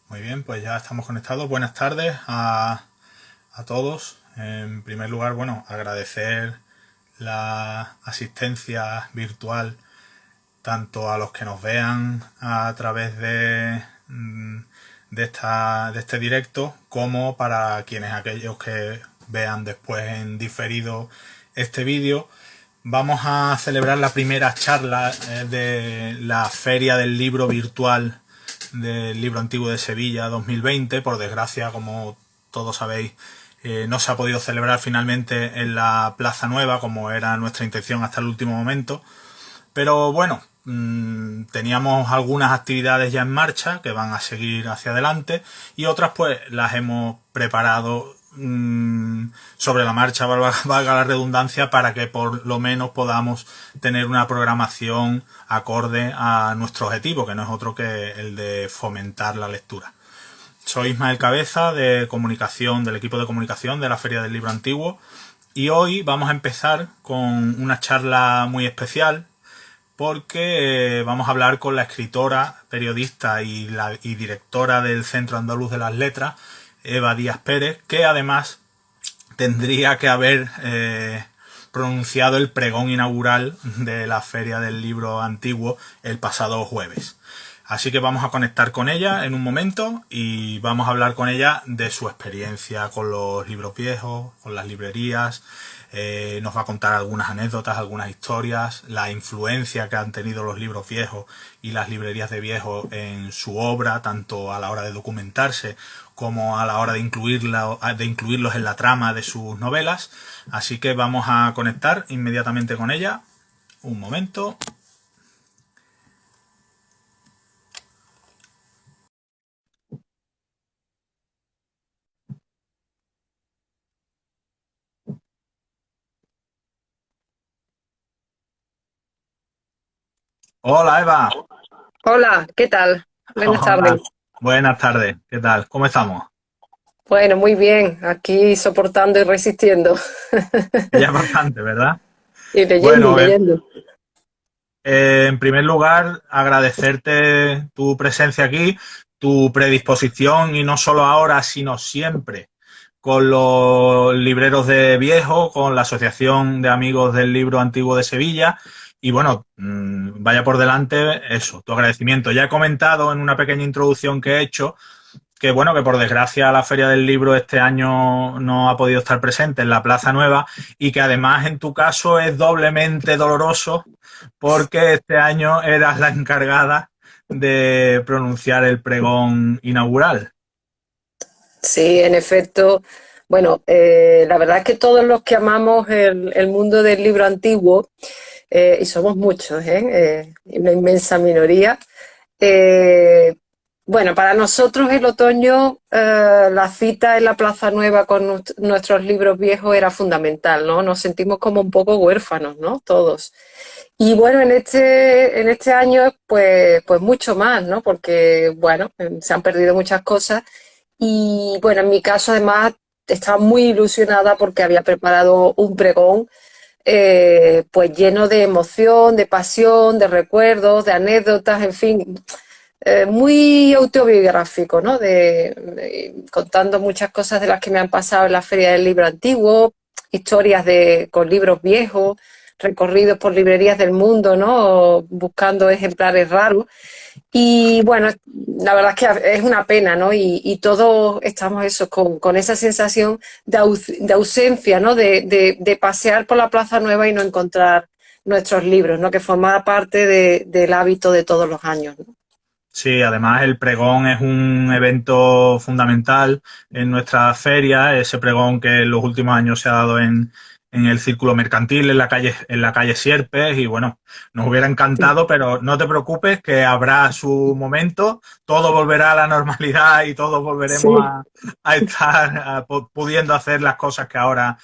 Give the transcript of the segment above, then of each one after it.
Muy bien, pues ya estamos conectados. Buenas tardes a todos. En primer lugar, bueno, agradecer la asistencia virtual tanto a los que nos vean a través de este directo, como para aquellos que vean después en diferido este vídeo. Vamos a celebrar la primera charla de la Feria del Libro Virtual del Libro Antiguo de Sevilla 2020. Por desgracia, como todos sabéis, no se ha podido celebrar finalmente en la Plaza Nueva, como era nuestra intención hasta el último momento. Pero bueno, teníamos algunas actividades ya en marcha que van a seguir hacia adelante, y otras pues las hemos preparado sobre la marcha, valga la redundancia, para que por lo menos podamos tener una programación acorde a nuestro objetivo, que no es otro que el de fomentar la lectura. Soy Ismael Cabeza, de comunicación, del equipo de comunicación de la Feria del Libro Antiguo, y hoy vamos a empezar con una charla muy especial, porque vamos a hablar con la escritora, periodista y directora del Centro Andaluz de las Letras, Eva Díaz Pérez, que además tendría que haber pronunciado el pregón inaugural de la Feria del Libro Antiguo el pasado jueves. Así que vamos a conectar con ella en un momento y vamos a hablar con ella de su experiencia con los libros viejos, con las librerías. Nos va a contar algunas anécdotas, algunas historias, la influencia que han tenido los libros viejos y las librerías de viejos en su obra, tanto a la hora de documentarse como a la hora de incluirlos en la trama de sus novelas. Así que vamos a conectar inmediatamente con ella. Un momento. Hola, Eva. Hola, ¿qué tal? Buenas Hola. tardes. Buenas tardes. ¿Qué tal? ¿Cómo estamos? Bueno, muy bien, aquí soportando y resistiendo. Ya es bastante, ¿verdad? Y leyendo y Bueno, leyendo. en primer lugar, agradecerte tu presencia aquí, tu predisposición, y no solo ahora, sino siempre, con los libreros de viejo, con la Asociación de Amigos del Libro Antiguo de Sevilla. Y bueno, vaya por delante eso, tu agradecimiento. Ya he comentado en una pequeña introducción que he hecho que bueno, que por desgracia la Feria del Libro este año no ha podido estar presente en la Plaza Nueva, y que además en tu caso es doblemente doloroso porque este año eras la encargada de pronunciar el pregón inaugural. Sí, en efecto. Bueno, la verdad es que todos los que amamos el mundo del libro antiguo, y somos muchos, una inmensa minoría, eh, bueno, para nosotros el otoño, la cita en la Plaza Nueva con nuestros libros viejos era fundamental, ¿no? Nos sentimos como un poco huérfanos, ¿no? Todos. Y bueno, en este año, pues mucho más, ¿no? Porque, bueno, se han perdido muchas cosas. Y bueno, en mi caso, además, estaba muy ilusionada porque había preparado un pregón, pues lleno de emoción, de pasión, de recuerdos, de anécdotas, en fin, muy autobiográfico, ¿no? Contando muchas cosas de las que me han pasado en la Feria del Libro Antiguo, historias con libros viejos, recorridos por librerías del mundo, ¿no? Buscando ejemplares raros. Y bueno, la verdad es que es una pena, ¿no? Y todos estamos eso, con esa sensación de ausencia, ¿no? De pasear por la Plaza Nueva y no encontrar nuestros libros, ¿no? Que formaba parte del hábito de todos los años, ¿no? Sí, además el pregón es un evento fundamental en nuestra feria, ese pregón que en los últimos años se ha dado en el Círculo Mercantil, en la calle Sierpes, y bueno, nos hubiera encantado, pero no te preocupes que habrá su momento, todo volverá a la normalidad y todos volveremos Sí. a estar pudiendo hacer las cosas que ahora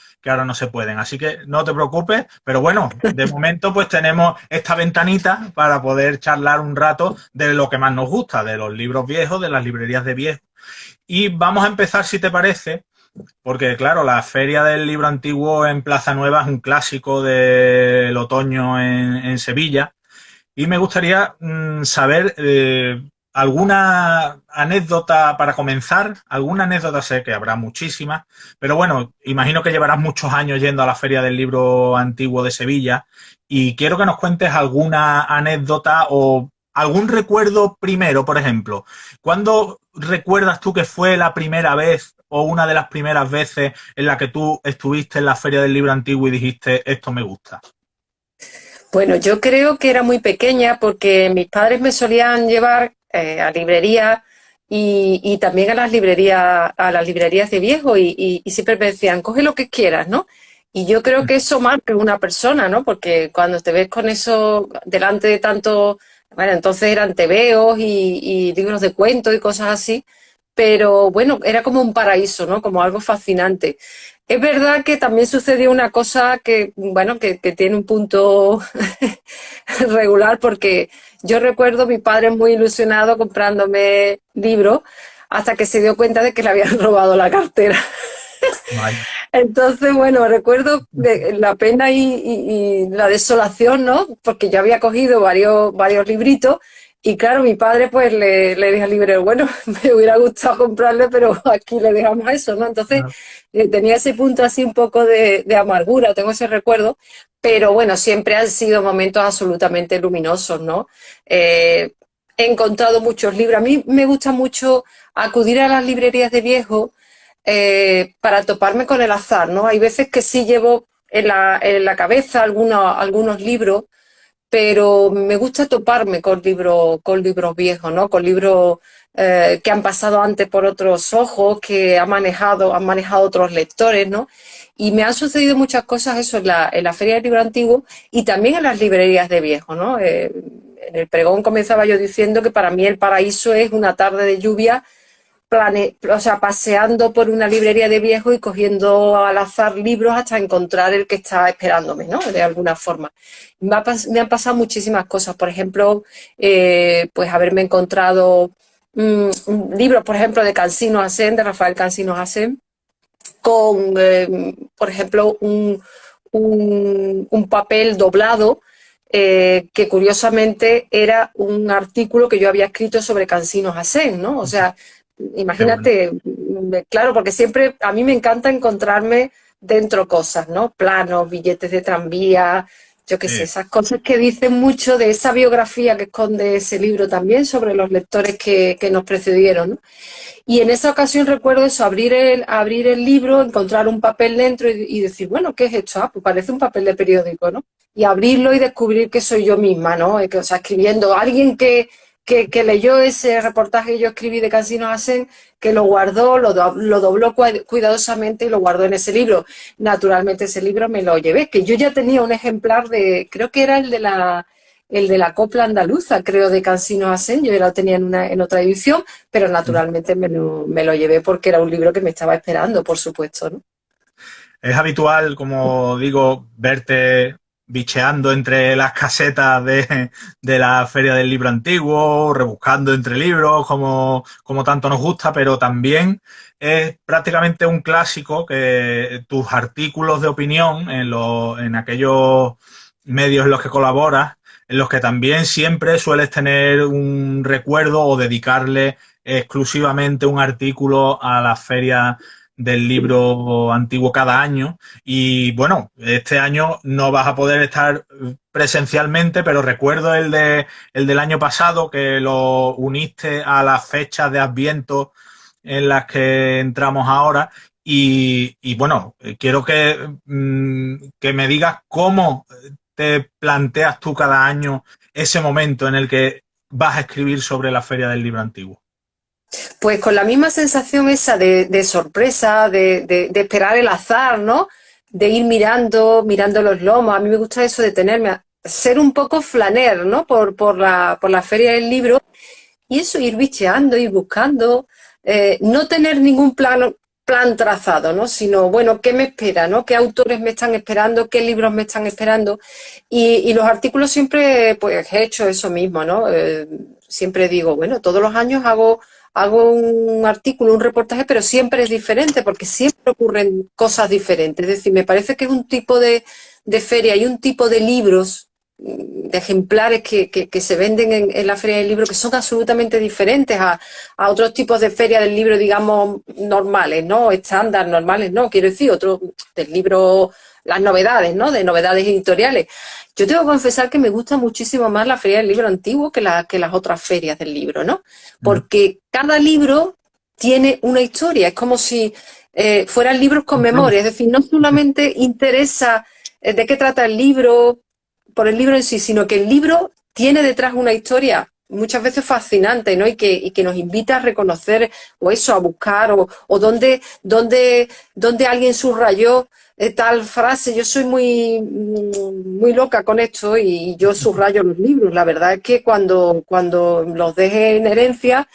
no se pueden. Así que no te preocupes, pero bueno, de momento pues tenemos esta ventanita para poder charlar un rato de lo que más nos gusta, de los libros viejos, de las librerías de viejos. Y vamos a empezar, si te parece, porque claro, la Feria del Libro Antiguo en Plaza Nueva es un clásico del otoño en Sevilla, y me gustaría saber ¿alguna anécdota para comenzar? ¿Alguna anécdota? Sé que habrá muchísimas, pero bueno, imagino que llevarás muchos años yendo a la Feria del Libro Antiguo de Sevilla y quiero que nos cuentes alguna anécdota o algún recuerdo primero, por ejemplo. ¿Cuándo recuerdas tú que fue la primera vez o una de las primeras veces en la que tú estuviste en la Feria del Libro Antiguo y dijiste, esto me gusta? Bueno, yo creo que era muy pequeña porque mis padres me solían llevar a librerías y también a las librerías de viejo y siempre me decían, coge lo que quieras, ¿no? Y yo creo que eso marca una persona, ¿no? Porque cuando te ves con eso delante de tanto, bueno, entonces eran tebeos y libros de cuentos y cosas así, pero bueno, era como un paraíso, ¿no? Como algo fascinante. Es verdad que también sucedió una cosa que, bueno, que tiene un punto regular porque yo recuerdo a mi padre muy ilusionado comprándome libros hasta que se dio cuenta de que le habían robado la cartera. Vaya. Entonces, bueno, recuerdo la pena y la desolación, ¿no? Porque yo había cogido varios libritos y claro, mi padre pues le dije al librero, bueno, me hubiera gustado comprarle, pero aquí le dejamos eso, ¿no? Entonces tenía ese punto así un poco de amargura, tengo ese recuerdo, pero bueno, siempre han sido momentos absolutamente luminosos, ¿no? He encontrado muchos libros. A mí me gusta mucho acudir a las librerías de viejo para toparme con el azar, ¿no? Hay veces que sí llevo en la cabeza algunos libros, pero me gusta toparme con libros viejos, ¿no? Con libros que han pasado antes por otros ojos, que han manejado otros lectores, ¿no? Y me han sucedido muchas cosas eso en la Feria del Libro Antiguo y también en las librerías de viejo, ¿no? En el pregón comenzaba yo diciendo que para mí el paraíso es una tarde de lluvia o sea, paseando por una librería de viejo y cogiendo al azar libros hasta encontrar el que está esperándome, ¿no? De alguna forma. Me han pasado muchísimas cosas. Por ejemplo, pues haberme encontrado libros, por ejemplo, de Cansino Hassén, de Rafael Cansino Hassén, con, por ejemplo, un papel doblado que curiosamente era un artículo que yo había escrito sobre Cansino Hassén, ¿no? O sea, Qué bueno. imagínate, claro, porque siempre a mí me encanta encontrarme dentro cosas, ¿no? Planos, billetes de tranvía, yo qué sé, Sí. esas cosas que dicen mucho de esa biografía que esconde ese libro también sobre los lectores que nos precedieron, ¿no? Y en esa ocasión recuerdo eso, abrir el libro, encontrar un papel dentro y decir, bueno, ¿qué es esto? Ah, pues parece un papel de periódico, ¿no? Y abrirlo y descubrir que soy yo misma, ¿no? O sea, escribiendo, alguien que leyó ese reportaje que yo escribí de Cansino Hassén, que lo guardó, lo dobló cuidadosamente y lo guardó en ese libro. Naturalmente ese libro me lo llevé, que yo ya tenía un ejemplar de, creo que era el de la copla andaluza, creo, de Cansino Hassén, yo ya lo tenía en otra edición, pero naturalmente me lo llevé porque era un libro que me estaba esperando, por supuesto, ¿no? Es habitual, como digo, verte bicheando entre las casetas de la Feria del Libro Antiguo, rebuscando entre libros, como tanto nos gusta, pero también es prácticamente un clásico que tus artículos de opinión en aquellos medios en los que colaboras, en los que también siempre sueles tener un recuerdo o dedicarle exclusivamente un artículo a la Feria del Libro Antiguo cada año. Y bueno, este año no vas a poder estar presencialmente, pero recuerdo el del año pasado que lo uniste a las fechas de Adviento en las que entramos ahora. Y bueno, quiero que me digas cómo te planteas tú cada año ese momento en el que vas a escribir sobre la Feria del Libro Antiguo. Pues con la misma sensación esa de sorpresa, de esperar el azar, ¿no? De ir mirando los lomos. A mí me gusta eso de tenerme, ser un poco flaner, ¿no? Por la feria del libro y eso, ir bicheando, ir buscando, no tener ningún plan trazado, ¿no? Sino, bueno, ¿qué me espera, no? ¿Qué autores me están esperando? ¿Qué libros me están esperando? Y los artículos siempre, pues, he hecho eso mismo, ¿no? Siempre digo, bueno, todos los años hago un artículo, un reportaje, pero siempre es diferente porque siempre ocurren cosas diferentes. Es decir, me parece que es un tipo de feria y un tipo de libros de ejemplares que se venden en la Feria del Libro, que son absolutamente diferentes a otros tipos de ferias del libro, digamos, normales, ¿no? Estándar, normales, ¿no? Quiero decir, otro del libro, las novedades, ¿no? De novedades editoriales. Yo tengo que confesar que me gusta muchísimo más la Feria del Libro Antiguo que las otras ferias del libro, ¿no? Porque cada libro tiene una historia, es como si fueran libros con memoria, es decir, no solamente interesa de qué trata el libro por el libro en sí, sino que el libro tiene detrás una historia muchas veces fascinante, ¿no? Y que nos invita a reconocer o eso, a buscar o dónde alguien subrayó tal frase. Yo soy muy loca con esto y yo subrayo los libros. La verdad es que cuando los deje en herencia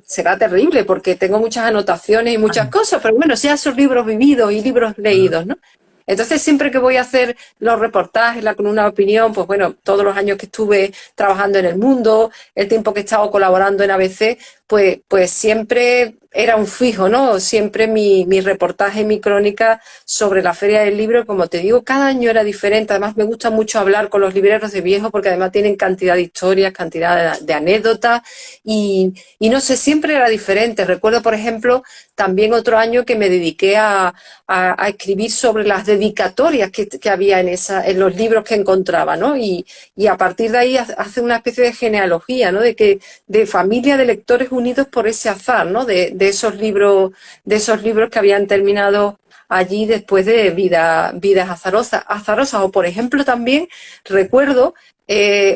será terrible porque tengo muchas anotaciones y muchas cosas, pero bueno, sean esos libros vividos y libros leídos, ¿no? Entonces, siempre que voy a hacer los reportajes, la columna de opinión, pues bueno, todos los años que estuve trabajando en El Mundo, el tiempo que he estado colaborando en ABC, pues siempre era un fijo, ¿no? Siempre mi reportaje, mi crónica sobre la Feria del Libro, como te digo, cada año era diferente. Además, me gusta mucho hablar con los libreros de viejo porque además tienen cantidad de historias, cantidad de anécdotas y no sé, siempre era diferente. Recuerdo, por ejemplo, también otro año que me dediqué a escribir sobre las dedicatorias que había en los libros que encontraba, ¿no? Y a partir de ahí hace una especie de genealogía, ¿no? De familia de lectores unidos por ese azar, ¿no? De esos libros que habían terminado allí después de vidas azarosas. O, por ejemplo, también recuerdo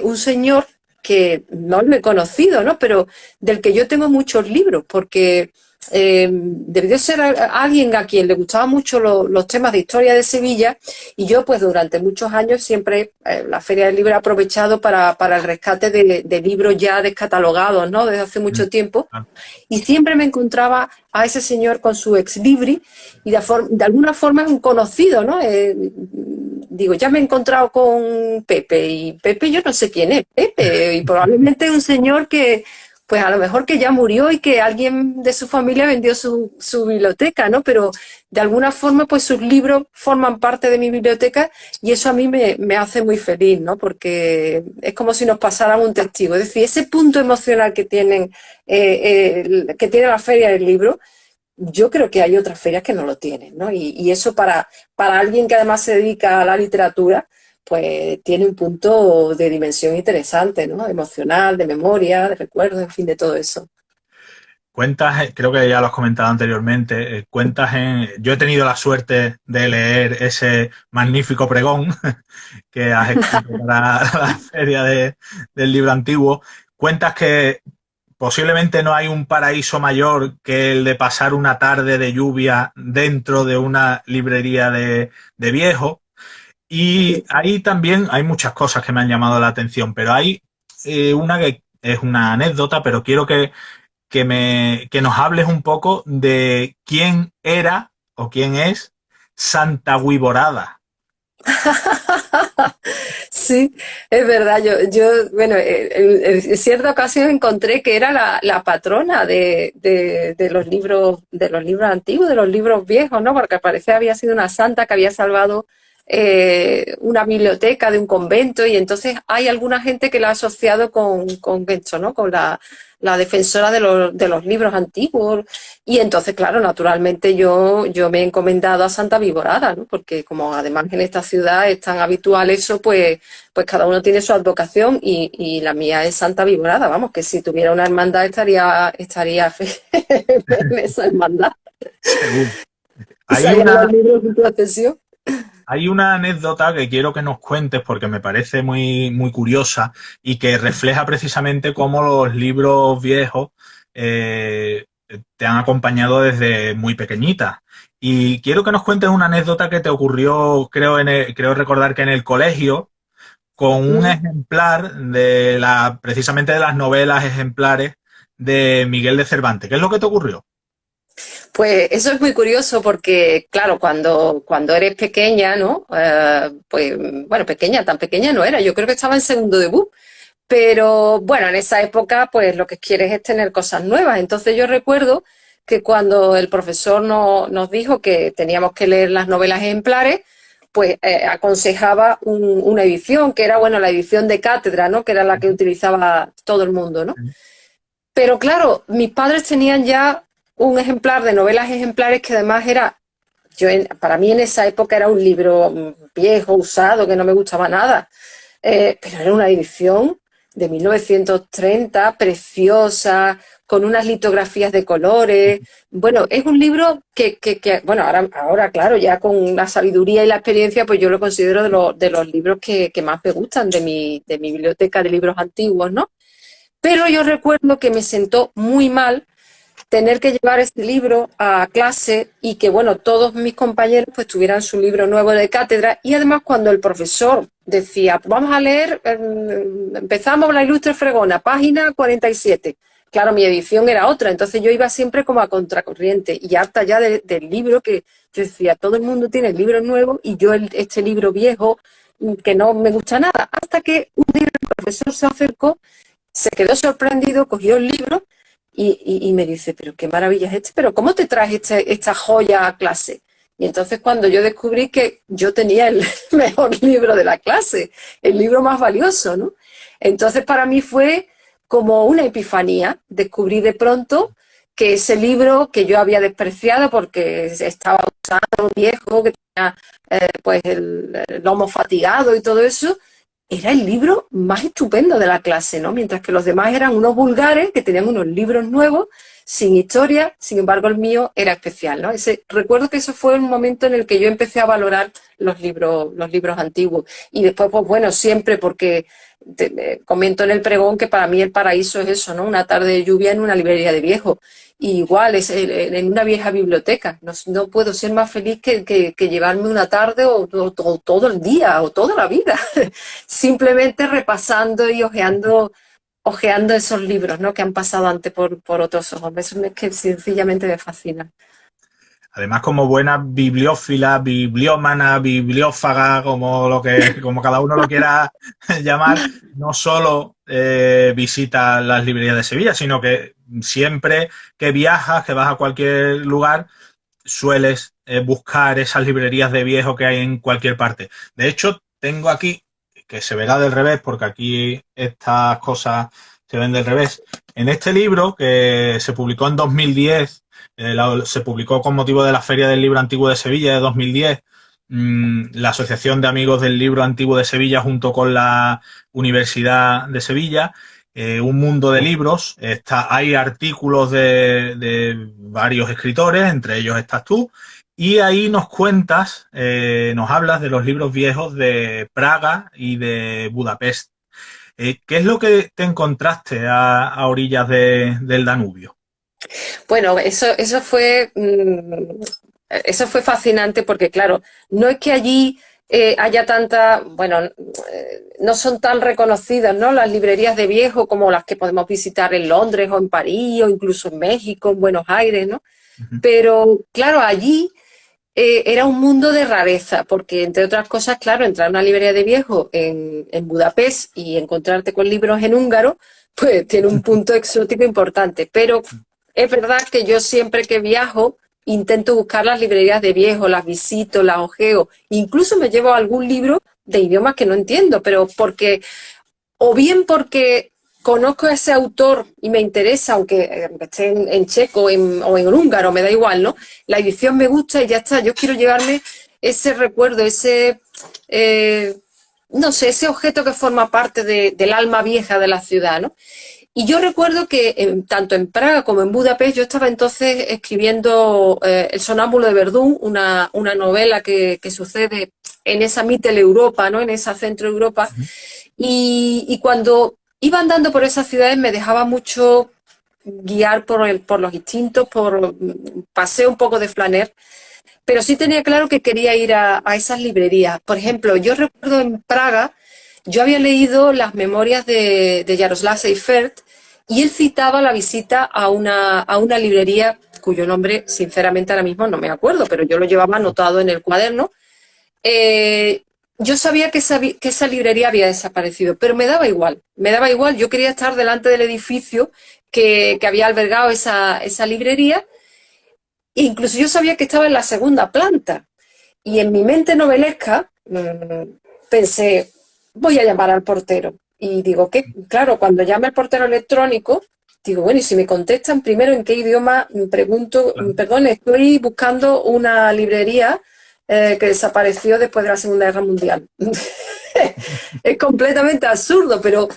un señor que no lo he conocido, ¿no? Pero del que yo tengo muchos libros, porque debió ser alguien a quien le gustaban mucho los temas de historia de Sevilla, y yo pues durante muchos años siempre la Feria del Libro he aprovechado para el rescate de libros ya descatalogados, ¿no? Desde hace mucho tiempo, y siempre me encontraba a ese señor con su ex libri y de alguna forma es un conocido, ¿no? Digo, ya me he encontrado con Pepe y Pepe yo no sé quién es Pepe y probablemente es un señor que pues a lo mejor que ya murió y que alguien de su familia vendió su biblioteca, ¿no? Pero de alguna forma, pues sus libros forman parte de mi biblioteca y eso a mí me hace muy feliz, ¿no? Porque es como si nos pasaran un testigo. Es decir, ese punto emocional que tiene la Feria del Libro, yo creo que hay otras ferias que no lo tienen, ¿no? Y eso para alguien que además se dedica a la literatura, pues tiene un punto de dimensión interesante, ¿no? Emocional, de memoria, de recuerdo, en fin, de todo eso. Cuentas, creo que ya lo has comentado anteriormente, yo he tenido la suerte de leer ese magnífico pregón que has escrito para la Feria del Libro Antiguo. Cuentas que posiblemente no hay un paraíso mayor que el de pasar una tarde de lluvia dentro de una librería de viejo. Y ahí también hay muchas cosas que me han llamado la atención, pero hay una que es una anécdota, pero quiero que nos hables un poco de quién era o quién es Santa Guiborada. Sí, es verdad. Bueno, en cierta ocasión encontré que era la patrona de los libros antiguos, de los libros viejos, ¿no? Porque al parecer había sido una santa que había salvado una biblioteca de un convento y entonces hay alguna gente que la ha asociado con esto, ¿no? Con la defensora de los libros antiguos. Y entonces, claro, naturalmente yo me he encomendado a Santa Viborada, ¿no? Porque como además en esta ciudad es tan habitual eso, pues cada uno tiene su advocación y la mía es Santa Viborada. Vamos, que si tuviera una hermandad estaría en esa hermandad. Seguro. Salían los libros de procesión. Hay una anécdota que quiero que nos cuentes porque me parece muy, muy curiosa y que refleja precisamente cómo los libros viejos te han acompañado desde muy pequeñita. Y quiero que nos cuentes una anécdota que te ocurrió, creo recordar que en el colegio, con un ejemplar precisamente de las novelas ejemplares de Miguel de Cervantes. ¿Qué es lo que te ocurrió? Pues eso es muy curioso porque, claro, cuando eres pequeña, ¿no? Pues, bueno, tan pequeña no era, yo creo que estaba en segundo debut, pero bueno, en esa época, pues lo que quieres es tener cosas nuevas. Entonces yo recuerdo que cuando el profesor nos dijo que teníamos que leer las novelas ejemplares, pues aconsejaba una edición, que era, bueno, la edición de cátedra, ¿no? Que era la que utilizaba todo el mundo, ¿no? Pero claro, mis padres tenían ya un ejemplar de novelas ejemplares que además era, para mí en esa época era un libro viejo, usado, que no me gustaba nada, pero era una edición de 1930, preciosa, con unas litografías de colores. Bueno, es un libro bueno, ahora, claro, ya con la sabiduría y la experiencia, pues yo lo considero de los libros que más me gustan de mi biblioteca de libros antiguos, ¿no? Pero yo recuerdo que me sentó muy mal tener que llevar este libro a clase y que, bueno, todos mis compañeros pues tuvieran su libro nuevo de cátedra, y además cuando el profesor decía, vamos a leer, empezamos La Ilustre Fregona, página 47. Claro, mi edición era otra, entonces yo iba siempre como a contracorriente y harta ya del libro, que yo decía, todo el mundo tiene el libro nuevo y yo este libro viejo que no me gusta nada, hasta que un día el profesor se acercó, se quedó sorprendido, cogió el libro y me dice, pero qué maravilla es este, pero ¿cómo te traes esta joya a clase? Y entonces cuando yo descubrí que yo tenía el mejor libro de la clase, el libro más valioso, ¿no? Entonces para mí fue como una epifanía, descubrí de pronto que ese libro que yo había despreciado porque estaba usado, viejo, que tenía pues el lomo fatigado y todo eso, era el libro más estupendo de la clase, ¿no? Mientras que los demás eran unos vulgares que tenían unos libros nuevos, sin historia, sin embargo el mío era especial, ¿no? Recuerdo que eso fue un momento en el que yo empecé a valorar los libros antiguos. Y después, pues bueno, siempre porque comento en el pregón que para mí el paraíso es eso, ¿no? Una tarde de lluvia en una librería de viejo. Y igual, es en una vieja biblioteca. No puedo ser más feliz que llevarme una tarde o todo el día o toda la vida, simplemente repasando y ojeando esos libros, ¿no? Que han pasado antes por otros ojos. Eso es que sencillamente me fascina. Además, como buena bibliófila, bibliómana, bibliófaga, como cada uno lo quiera llamar, no solo visita las librerías de Sevilla, sino que siempre que viajas, que vas a cualquier lugar, sueles buscar esas librerías de viejo que hay en cualquier parte. De hecho, tengo aquí, que se verá del revés, porque aquí estas cosas se ven del revés. En este libro, que se publicó en 2010, se publicó con motivo de la Feria del Libro Antiguo de Sevilla de 2010, la Asociación de Amigos del Libro Antiguo de Sevilla junto con la Universidad de Sevilla, un mundo de libros. Hay artículos de varios escritores, entre ellos estás tú, y ahí nos cuentas, nos hablas de los libros viejos de Praga y de Budapest. ¿Qué es lo que te encontraste a orillas del Danubio? Bueno, eso fue fascinante porque, claro, no es que allí haya tanta, bueno, no son tan reconocidas, ¿no? Las librerías de viejo como las que podemos visitar en Londres o en París o incluso en México, en Buenos Aires, ¿no? Uh-huh. Pero, claro, allí era un mundo de rareza, porque entre otras cosas, claro, entrar a una librería de viejo en Budapest y encontrarte con libros en húngaro, pues tiene un punto exótico importante. Pero es verdad que yo siempre que viajo intento buscar las librerías de viejo, las visito, las ojeo, incluso me llevo algún libro de idiomas que no entiendo, pero o bien porque conozco a ese autor y me interesa, aunque esté en checo o en húngaro, me da igual, ¿no? La edición me gusta y ya está. Yo quiero llevarme ese recuerdo, no sé, ese objeto que forma parte del alma vieja de la ciudad, ¿no? Y yo recuerdo que tanto en Praga como en Budapest yo estaba entonces escribiendo El sonámbulo de Verdún, una novela que sucede en esa Mitteleuropa, ¿no? En esa Centro Europa. Y cuando iba andando por esas ciudades me dejaba mucho guiar por los instintos, pasé un poco de flaner, pero sí tenía claro que quería ir a esas librerías. Por ejemplo, yo recuerdo en Praga, yo había leído las memorias de Jaroslav Seifert y él citaba la visita a una librería cuyo nombre, sinceramente, ahora mismo no me acuerdo, pero yo lo llevaba anotado en el cuaderno. Yo sabía que esa librería había desaparecido, pero me daba igual, yo quería estar delante del edificio que había albergado esa librería, e incluso yo sabía que estaba en la segunda planta. Y en mi mente novelesca pensé, voy a llamar al portero. Y digo, que claro, cuando llame al portero electrónico, digo, bueno, y si me contestan primero en qué idioma, pregunto, Claro. perdón, estoy buscando una librería que desapareció después de la Segunda Guerra Mundial. Es completamente absurdo, pero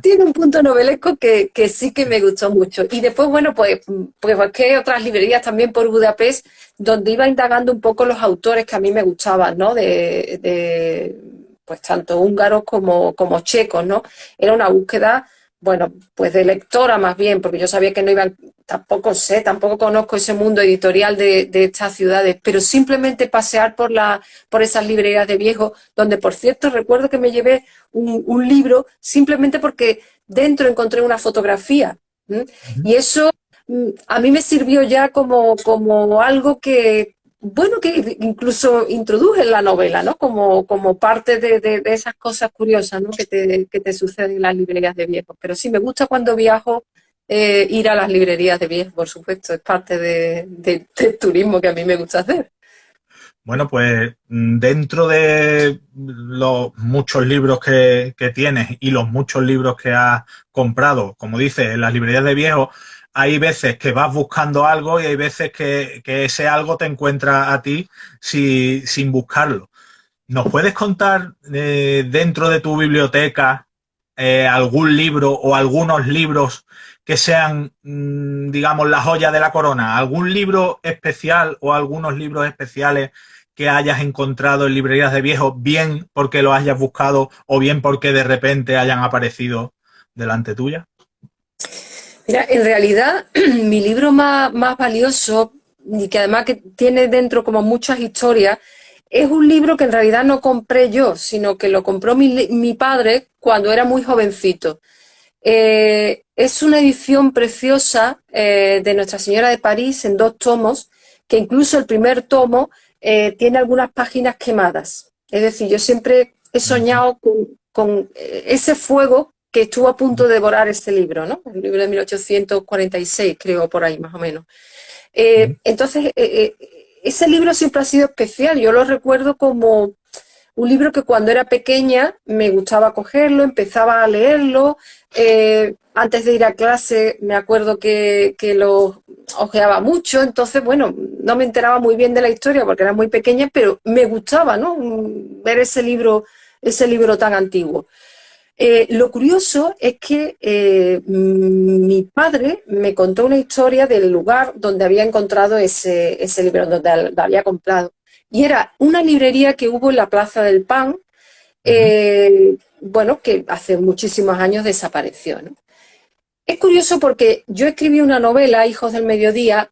tiene un punto novelesco que sí que me gustó mucho. Y después, bueno, pues busqué otras librerías también por Budapest, donde iba indagando un poco los autores que a mí me gustaban, ¿no? Pues tanto húngaros como checos, ¿no? Era una búsqueda, bueno, pues de lectora más bien, porque yo sabía que no iban, tampoco conozco ese mundo editorial de estas ciudades, pero simplemente pasear por esas librerías de viejos, donde por cierto recuerdo que me llevé un libro simplemente porque dentro encontré una fotografía. ¿M? Ujú. Y eso a mí me sirvió ya como algo que, bueno, que incluso introduje en la novela, ¿no? Como parte de esas cosas curiosas, ¿no? Que te suceden en las librerías de viejos. Pero sí, me gusta cuando viajo ir a las librerías de viejos, por supuesto, es parte del turismo que a mí me gusta hacer. Bueno, pues dentro de los muchos libros que tienes y los muchos libros que has comprado, como dices, en las librerías de viejos, hay veces que vas buscando algo y hay veces que ese algo te encuentra a ti sin buscarlo. ¿Nos puedes contar dentro de tu biblioteca algún libro o algunos libros que sean, digamos, la joya de la corona? ¿Algún libro especial o algunos libros especiales que hayas encontrado en librerías de viejos, bien porque lo hayas buscado o bien porque de repente hayan aparecido delante tuya? Mira, en realidad mi libro más valioso y que además que tiene dentro como muchas historias, es un libro que en realidad no compré yo, sino que lo compró mi padre cuando era muy jovencito. Es una edición preciosa de Nuestra Señora de París en 2 tomos, que incluso el primer tomo tiene algunas páginas quemadas. Es decir, yo siempre he soñado con ese fuego que estuvo a punto de devorar este libro, ¿no? El libro de 1846, creo, por ahí más o menos. Entonces, ese libro siempre ha sido especial. Yo lo recuerdo como un libro que cuando era pequeña me gustaba cogerlo, empezaba a leerlo. Antes de ir a clase me acuerdo que lo ojeaba mucho, entonces, bueno, no me enteraba muy bien de la historia porque era muy pequeña, pero me gustaba, ¿no? Ver ese libro tan antiguo. Lo curioso es que mi padre me contó una historia del lugar donde había encontrado ese libro, donde lo había comprado. Y era una librería que hubo en la Plaza del Pan, Ujú. bueno, que hace muchísimos años desapareció, ¿no? Es curioso porque yo escribí una novela, Hijos del Mediodía,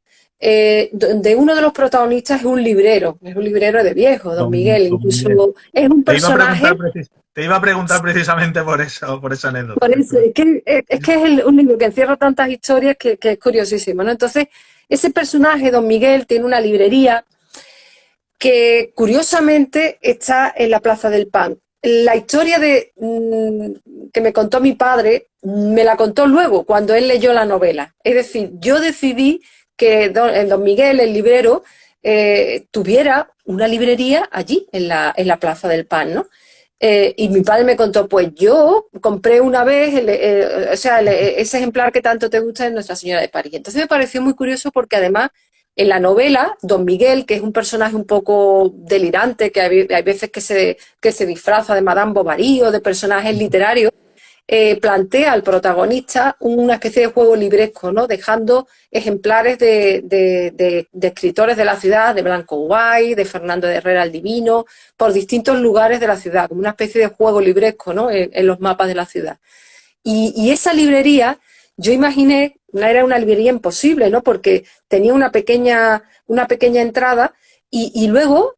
donde uno de los protagonistas es un librero de viejo, don Miguel, Don Miguel. incluso es un Te iba a preguntar, personaje. te iba a preguntar precisamente por eso, por esa anécdota. Por eso, es que un libro que encierra tantas historias que es curiosísimo, ¿no? Entonces, ese personaje, don Miguel, tiene una librería que curiosamente está en la Plaza del Pan. La historia que me contó mi padre me la contó luego, cuando él leyó la novela. Es decir, yo decidí que don Miguel, el librero, tuviera una librería allí, en la Plaza del Pan, ¿no? Y mi padre me contó, pues yo compré una vez, ese ejemplar que tanto te gusta de Nuestra Señora de París. Entonces me pareció muy curioso porque además en la novela, don Miguel, que es un personaje un poco delirante, que hay veces que se disfraza de Madame Bovary o de personajes literarios, plantea al protagonista una especie de juego libresco, ¿no? Dejando ejemplares de escritores de la ciudad, de Blanco Guay, de Fernando de Herrera el Divino, por distintos lugares de la ciudad, como una especie de juego libresco, ¿no? En los mapas de la ciudad. Y esa librería, yo imaginé, era una librería imposible, ¿no? Porque tenía una pequeña entrada y luego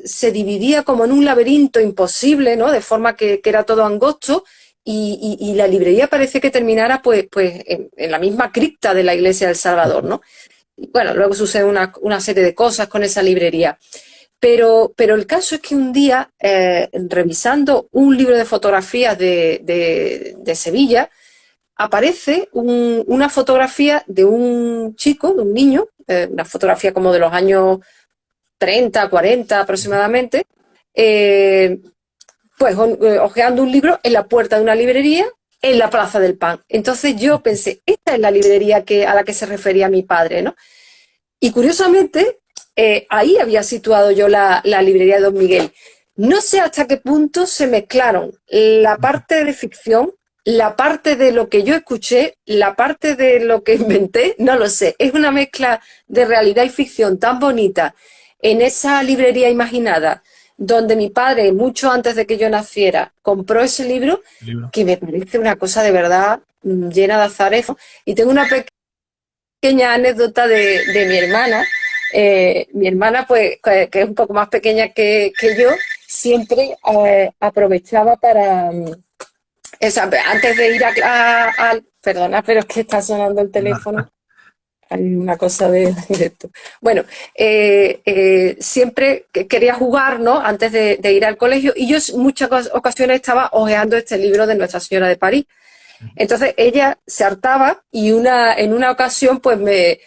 se dividía como en un laberinto imposible, ¿no? De forma que era todo angosto y la librería parece que terminara pues en la misma cripta de la iglesia del Salvador, ¿no? Y bueno, luego sucede una serie de cosas con esa librería. Pero el caso es que un día, revisando un libro de fotografías de Sevilla, aparece una fotografía de un chico, de un niño, una fotografía como de los años 30, 40 aproximadamente, pues hojeando un libro en la puerta de una librería en la Plaza del Pan. Entonces yo pensé, esta es la librería a la que se refería mi padre, ¿no? Y curiosamente, ahí había situado yo la librería de Don Miguel. No sé hasta qué punto se mezclaron la parte de ficción, la parte de lo que yo escuché, la parte de lo que inventé, no lo sé. Es una mezcla de realidad y ficción tan bonita en esa librería imaginada, donde mi padre, mucho antes de que yo naciera, compró ese libro, Libro. que me parece una cosa de verdad llena de azares. Y tengo una pequeña anécdota de mi hermana. Mi hermana, pues, que es un poco más pequeña que yo, siempre aprovechaba para, o sea, antes de ir perdona, pero es que está sonando el teléfono. Hay una cosa de directo. Bueno, siempre quería jugar, ¿no? Antes de ir al colegio, y yo en muchas ocasiones estaba hojeando este libro de Nuestra Señora de París. Entonces ella se hartaba y en una ocasión pues me,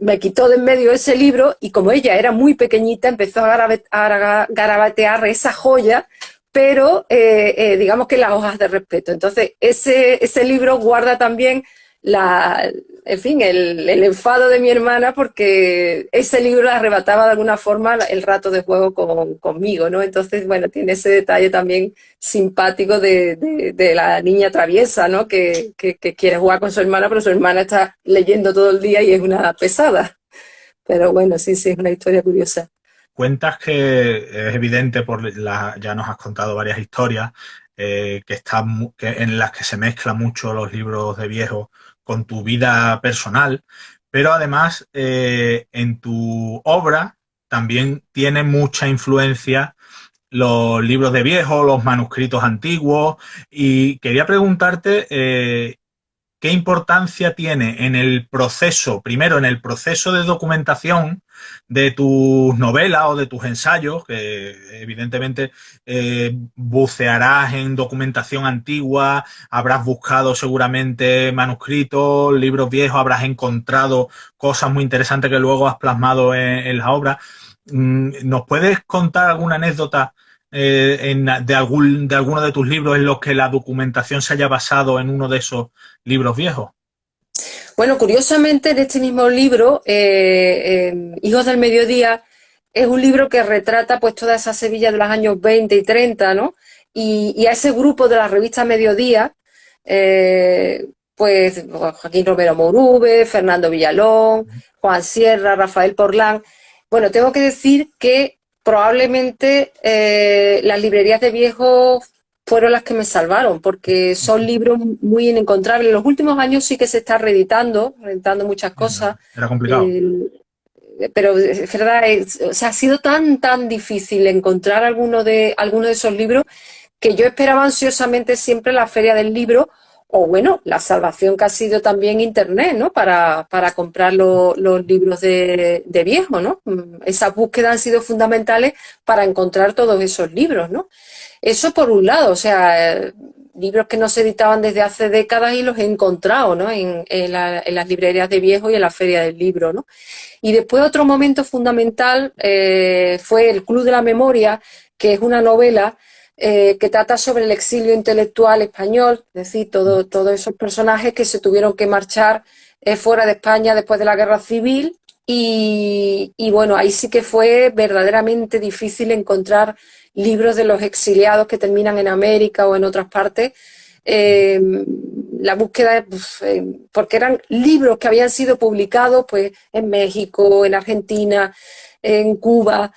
me quitó de en medio ese libro, y como ella era muy pequeñita empezó a garabatear esa joya, pero digamos que las hojas de respeto. Entonces ese libro guarda también en fin, el enfado de mi hermana, porque ese libro le arrebataba de alguna forma el rato de juego conmigo, ¿no? Entonces, bueno, tiene ese detalle también simpático de la niña traviesa, ¿no? Que quiere jugar con su hermana, pero su hermana está leyendo todo el día y es una pesada. Pero bueno, sí, es una historia curiosa. Cuentas que es evidente, ya nos has contado varias historias, en las que se mezclan mucho los libros de viejos con tu vida personal, pero además en tu obra también tiene mucha influencia los libros de viejos, los manuscritos antiguos, y quería preguntarte ¿qué importancia tiene en el proceso, primero en el proceso de documentación de tus novelas o de tus ensayos, que evidentemente bucearás en documentación antigua, habrás buscado seguramente manuscritos, libros viejos, habrás encontrado cosas muy interesantes que luego has plasmado en la obra? ¿Nos puedes contar alguna anécdota de alguno de tus libros en los que la documentación se haya basado en uno de esos libros viejos? Bueno, curiosamente, en este mismo libro, Hijos del Mediodía, es un libro que retrata pues toda esa Sevilla de los años 20 y 30, ¿no? Y a ese grupo de la revista Mediodía, pues Joaquín Romero Mourube, Fernando Villalón, Juan Sierra, Rafael Porlán. Bueno, tengo que decir que probablemente las librerías de viejos fueron las que me salvaron, porque son libros muy inencontrables. En los últimos años sí que se está reeditando muchas cosas, Era complicado. eh, pero es verdad, o sea, ha sido tan difícil encontrar alguno de esos libros, que yo esperaba ansiosamente siempre la Feria del Libro, o bueno, la salvación que ha sido también Internet, ¿no? Para comprar los libros de viejo, ¿no? Esas búsquedas han sido fundamentales para encontrar todos esos libros, ¿no? Eso por un lado, o sea, libros que no se editaban desde hace décadas y los he encontrado, ¿no? En las librerías de viejo y en la Feria del Libro, ¿no? Y después otro momento fundamental fue El Club de la Memoria, que es una novela que trata sobre el exilio intelectual español, es decir, todos esos personajes que se tuvieron que marchar fuera de España después de la Guerra Civil, y bueno, ahí sí que fue verdaderamente difícil encontrar libros de los exiliados que terminan en América o en otras partes. La búsqueda, pues, porque eran libros que habían sido publicados pues, en México, en Argentina, en Cuba,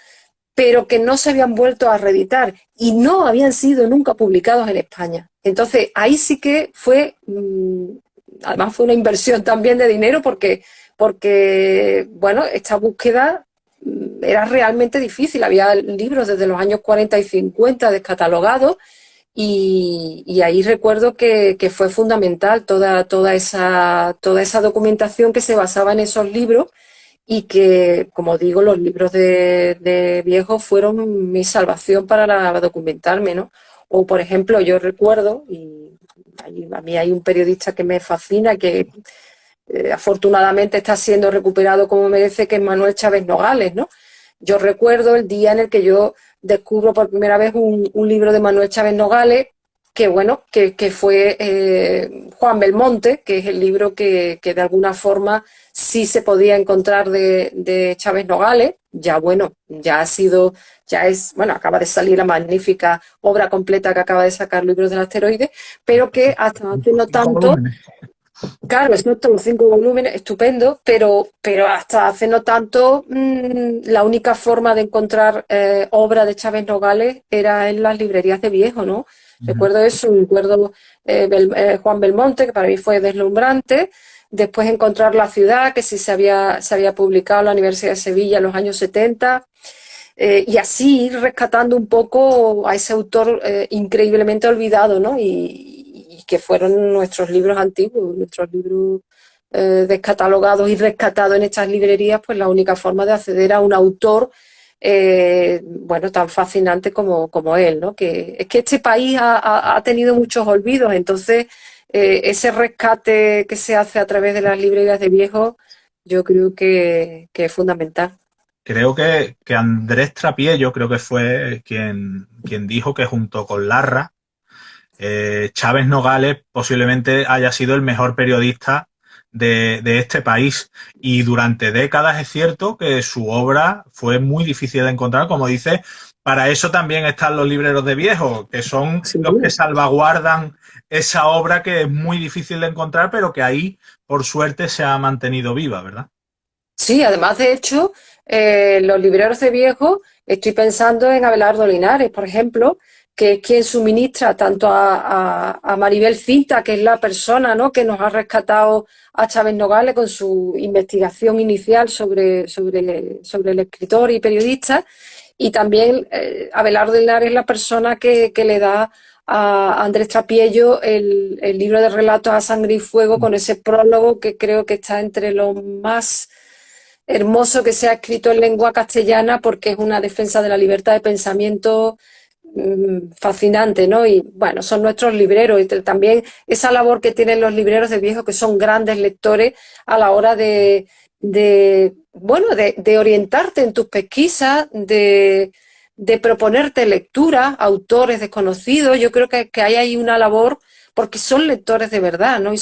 pero que no se habían vuelto a reeditar y no habían sido nunca publicados en España. Entonces, ahí sí que fue, además fue una inversión también de dinero, porque bueno, esta búsqueda era realmente difícil. Había libros desde los años 40 y 50 descatalogados, y ahí recuerdo que fue fundamental toda esa documentación que se basaba en esos libros, y que, como digo, los libros de viejos fueron mi salvación para documentarme, ¿no? O, por ejemplo, yo recuerdo, y a mí hay un periodista que me fascina, que afortunadamente está siendo recuperado como merece, que es Manuel Chávez Nogales, ¿no? Yo recuerdo el día en el que yo descubro por primera vez un libro de Manuel Chávez Nogales, que bueno, que fue Juan Belmonte, que es el libro que de alguna forma sí se podía encontrar de Chávez Nogales. Ya bueno, acaba de salir la magnífica obra completa que acaba de sacar Libros del Asteroide, pero que hasta hace no Cinco tanto. volúmenes. Claro, es cierto, los 5 volúmenes, estupendo, pero hasta hace no tanto la única forma de encontrar obra de Chávez Nogales era en las librerías de viejo, ¿no? Ujú. Recuerdo eso, recuerdo Juan Belmonte, que para mí fue deslumbrante, después encontrar La Ciudad, que sí se había publicado en la Universidad de Sevilla en los años 70, y así ir rescatando un poco a ese autor increíblemente olvidado, ¿no? Y que fueron nuestros libros antiguos, nuestros libros descatalogados y rescatados en estas librerías, pues la única forma de acceder a un autor bueno, tan fascinante como él, ¿no? Que es que este país ha tenido muchos olvidos, entonces ese rescate que se hace a través de las librerías de viejos, yo creo que es fundamental. Creo que Andrés Trapiello, creo que fue quien dijo que junto con Larra, Chávez Nogales posiblemente haya sido el mejor periodista de este país. Y durante décadas es cierto que su obra fue muy difícil de encontrar, como dice. Para eso también están los libreros de viejos, que son Sí. los que salvaguardan esa obra que es muy difícil de encontrar, pero que ahí, por suerte, se ha mantenido viva, ¿verdad? Sí, además, de hecho, los libreros de viejos, estoy pensando en Abelardo Linares, por ejemplo, que es quien suministra tanto a Maribel Cinta, que es la persona, ¿no?, que nos ha rescatado a Chávez Nogales con su investigación inicial sobre el escritor y periodista, y también Abelardo Linares es la persona que le da a Andrés Trapiello el libro de relatos A Sangre y Fuego, con ese prólogo que creo que está entre los más hermoso que sea escrito en lengua castellana, porque es una defensa de la libertad de pensamiento fascinante, ¿no? Y bueno, son nuestros libreros, y también esa labor que tienen los libreros de viejo, que son grandes lectores a la hora de orientarte en tus pesquisas, de proponerte lecturas, autores desconocidos. Yo creo que hay ahí una labor, porque son lectores de verdad, ¿no? Y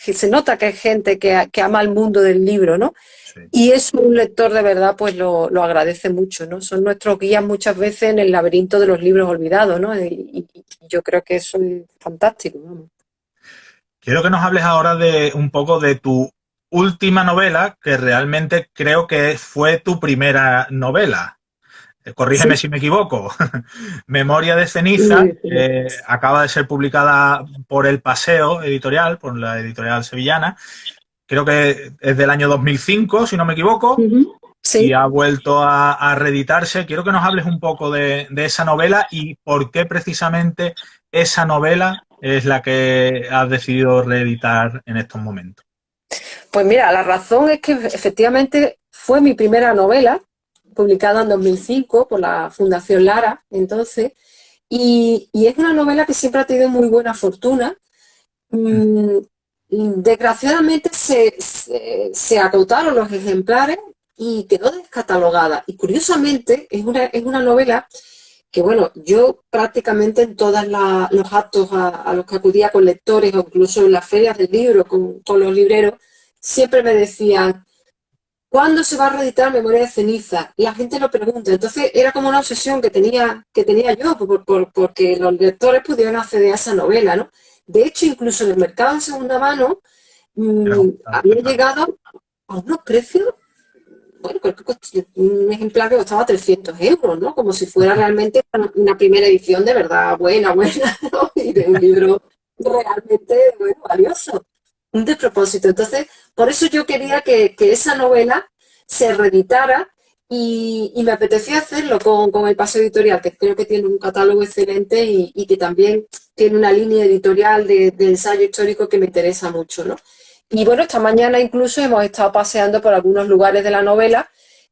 que se nota que es gente que ama el mundo del libro, ¿no? Sí. Y eso un lector de verdad pues lo agradece mucho, ¿no? Son nuestros guías muchas veces en el laberinto de los libros olvidados, ¿no? Y yo creo que eso es fantástico, vamos. Quiero que nos hables ahora de un poco de tu última novela, que realmente creo que fue tu primera novela. Corrígeme Sí, si me equivoco. Memoria de ceniza, sí, sí. acaba de ser publicada por El Paseo Editorial, por la editorial sevillana. Creo que es del año 2005, si no me equivoco, Ujú. y Sí. ha vuelto a reeditarse. Quiero que nos hables un poco de esa novela y por qué precisamente esa novela es la que has decidido reeditar en estos momentos. Pues mira, la razón es que efectivamente fue mi primera novela, publicada en 2005 por la Fundación Lara, entonces, y es una novela que siempre ha tenido muy buena fortuna. Mm, Desgraciadamente se agotaron los ejemplares y quedó descatalogada. Y curiosamente es una novela que, bueno, yo prácticamente en todos los actos a los que acudía con lectores, o incluso en las ferias del libro con los libreros, siempre me decían: ¿cuándo se va a reeditar Memoria de Ceniza? Y la gente lo pregunta. Entonces era como una obsesión que tenía yo, porque los lectores pudieran acceder a esa novela, ¿no? De hecho, incluso en el mercado en segunda mano Era había complicado. llegado a unos precios, bueno, creo que un ejemplar que costaba 300 euros, ¿no? Como si fuera realmente una primera edición de verdad buena, buena, ¿no? Y de un libro realmente, bueno, valioso. Un despropósito. Entonces, por eso yo quería que esa novela se reeditara, y me apetecía hacerlo con El Paseo Editorial, que creo que tiene un catálogo excelente, y que también tiene una línea editorial de ensayo histórico que me interesa mucho, ¿no? Y bueno, esta mañana incluso hemos estado paseando por algunos lugares de la novela,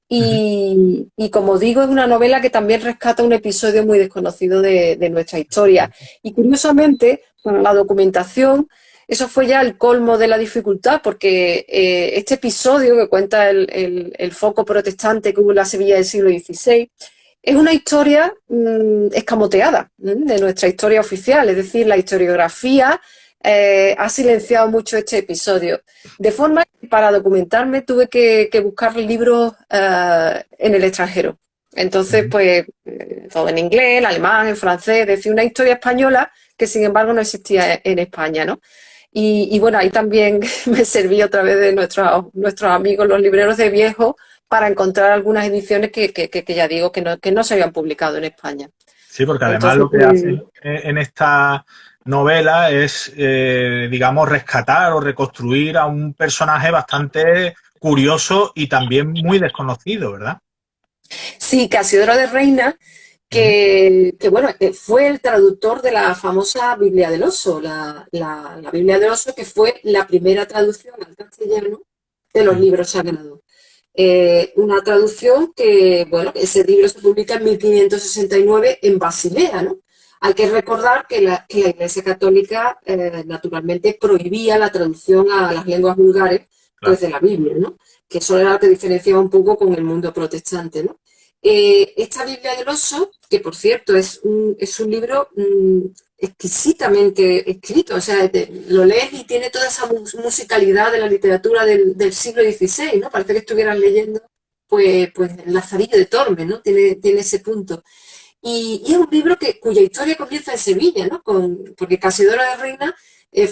Ujú. y como digo, es una novela que también rescata un episodio muy desconocido de nuestra historia. Y curiosamente, la documentación eso fue ya el colmo de la dificultad, porque este episodio que cuenta el foco protestante que hubo en la Sevilla del siglo XVI es una historia escamoteada de nuestra historia oficial, es decir, la historiografía ha silenciado mucho este episodio. De forma que para documentarme tuve que buscar libros en el extranjero. Entonces, pues, todo en inglés, en alemán, en francés, es decir, una historia española que sin embargo no existía en España, ¿no? Y bueno, ahí también me serví otra vez de nuestros amigos, los libreros de viejo, para encontrar algunas ediciones que ya digo que no se habían publicado en España. Sí, porque además Entonces, lo que hacen en esta novela es, digamos, rescatar o reconstruir a un personaje bastante curioso y también muy desconocido, ¿verdad? sí, Casiodoro de Reina, Ujú. bueno, fue el traductor de la famosa Biblia del Oso, la Biblia del Oso, que fue la primera traducción al castellano de los Sí, libros sagrados. Una traducción que, bueno, ese libro se publica en 1569 en Basilea, ¿no? Hay que recordar que la Iglesia Católica naturalmente prohibía la traducción a las lenguas vulgares pues, claro. de la Biblia, ¿no? Que eso era lo que diferenciaba un poco con el mundo protestante, ¿no? Esta Biblia del Oso, que por cierto es un libro exquisitamente escrito, o sea, lo lees y tiene toda esa musicalidad de la literatura del siglo XVI, ¿no? Parece que estuvieras leyendo pues el Lazarillo de Tormes, ¿no? Tiene ese punto. Y es un libro cuya historia comienza en Sevilla, ¿no? Porque Casiodoro de Reina